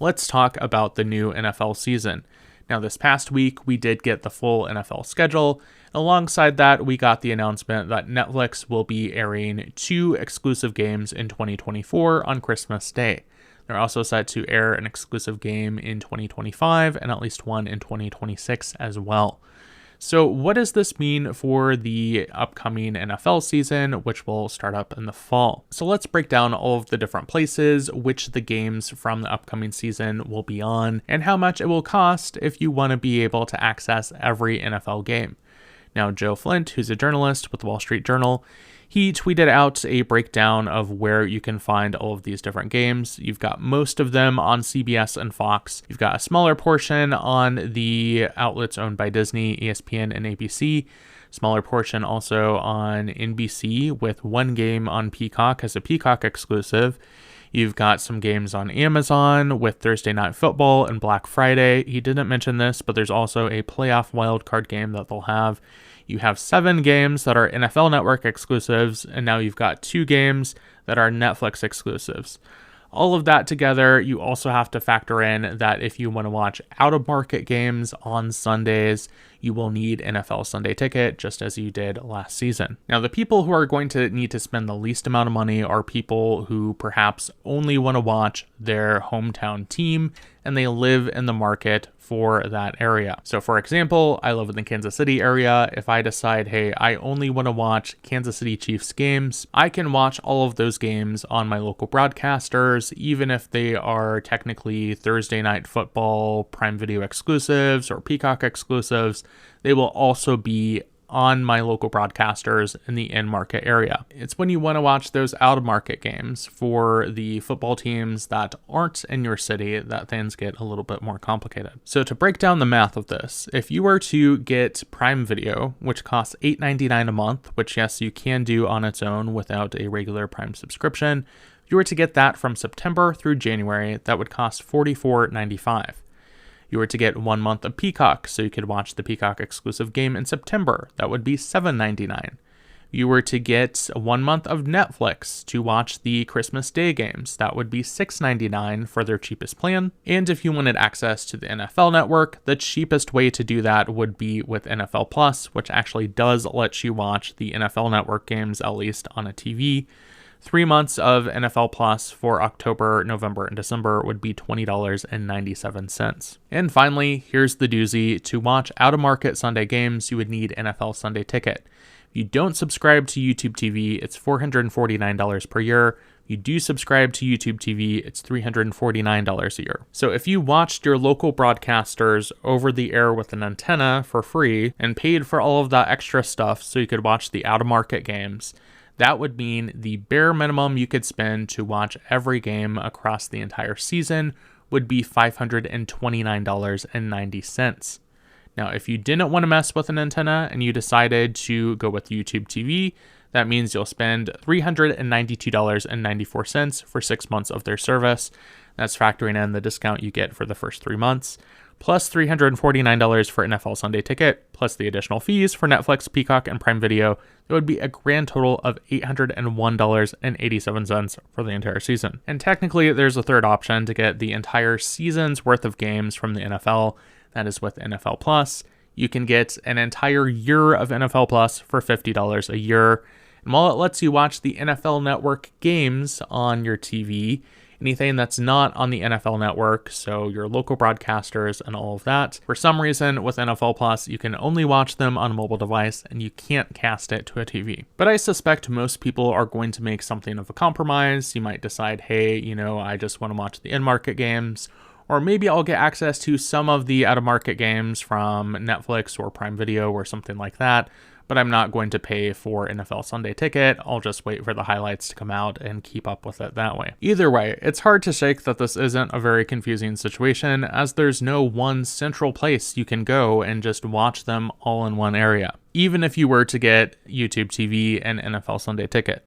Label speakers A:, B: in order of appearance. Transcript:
A: Let's talk about the new NFL season. Now, this past week, we did get the full NFL schedule. Alongside that, we got the announcement that Netflix will be airing 2 exclusive games in 2024 on Christmas Day. They're also set to air an exclusive game in 2025 and at least one in 2026 as well. So what does this mean for the upcoming NFL season, which will start up in the fall? So let's break down all of the different places which the games from the upcoming season will be on and how much it will cost if you want to be able to access every NFL game. Now, Joe Flint, who's a journalist with the Wall Street Journal, he tweeted out a breakdown of where you can find all of these different games. You've got most of them on CBS and Fox. You've got a smaller portion on the outlets owned by Disney, ESPN, and ABC. Smaller portion also on NBC with one game on Peacock as a Peacock exclusive. You've got some games on Amazon with Thursday Night Football and Black Friday. He didn't mention this, but there's also a playoff wildcard game that they'll have. You have 7 games that are NFL Network exclusives, and now you've got 2 games that are Netflix exclusives. All of that together, you also have to factor in that if you want to watch out-of-market games on Sundays, you will need NFL Sunday Ticket, just as you did last season. Now, the people who are going to need to spend the least amount of money are people who perhaps only want to watch their hometown team, and they live in the market for that area. So for example, I live in the Kansas City area. If I decide, hey, I only want to watch Kansas City Chiefs games, I can watch all of those games on my local broadcasters, even if they are technically Thursday Night Football, Prime Video exclusives, or Peacock exclusives. They will also be on my local broadcasters in the in-market area. It's when you want to watch those out-of-market games for the football teams that aren't in your city that things get a little bit more complicated. So to break down the math of this, if you were to get Prime Video, which costs $8.99 a month, which yes, you can do on its own without a regular Prime subscription, if you were to get that from September through January, that would cost $44.95. You were to get 1 month of Peacock, so you could watch the Peacock exclusive game in September. That would be $7.99. You were to get 1 month of Netflix to watch the Christmas Day games. That would be $6.99 for their cheapest plan. And if you wanted access to the NFL Network, the cheapest way to do that would be with NFL Plus, which actually does let you watch the NFL Network games, at least on a TV. 3 months of NFL Plus for October, November, and December would be $20.97. And finally, here's the doozy. To watch out-of-market Sunday games, you would need NFL Sunday Ticket. If you don't subscribe to YouTube TV, it's $449 per year. If you do subscribe to YouTube TV, it's $349 a year. So if you watched your local broadcasters over the air with an antenna for free and paid for all of that extra stuff so you could watch the out-of-market games, that would mean the bare minimum you could spend to watch every game across the entire season would be $529.90. Now, if you didn't want to mess with an antenna and you decided to go with YouTube TV, that means you'll spend $392.94 for 6 months of their service. That's factoring in the discount you get for the first 3 months, plus $349 for NFL Sunday Ticket, plus the additional fees for Netflix, Peacock, and Prime Video. It would be a grand total of $801.87 for the entire season. And technically, there's a third option to get the entire season's worth of games from the NFL. That is with NFL Plus. You can get an entire year of NFL Plus for $50 a year. And while it lets you watch the NFL Network games on your TV, anything that's not on the NFL Network, so your local broadcasters and all of that, for some reason with NFL Plus, you can only watch them on a mobile device and you can't cast it to a TV. But I suspect most people are going to make something of a compromise. You might decide, hey, I just want to watch the in-market games, or maybe I'll get access to some of the out-of-market games from Netflix or Prime Video or something like that, but I'm not going to pay for NFL Sunday Ticket. I'll just wait for the highlights to come out and keep up with it that way. Either way, it's hard to shake that this isn't a very confusing situation, as there's no one central place you can go and just watch them all in one area, even if you were to get YouTube TV and NFL Sunday Ticket.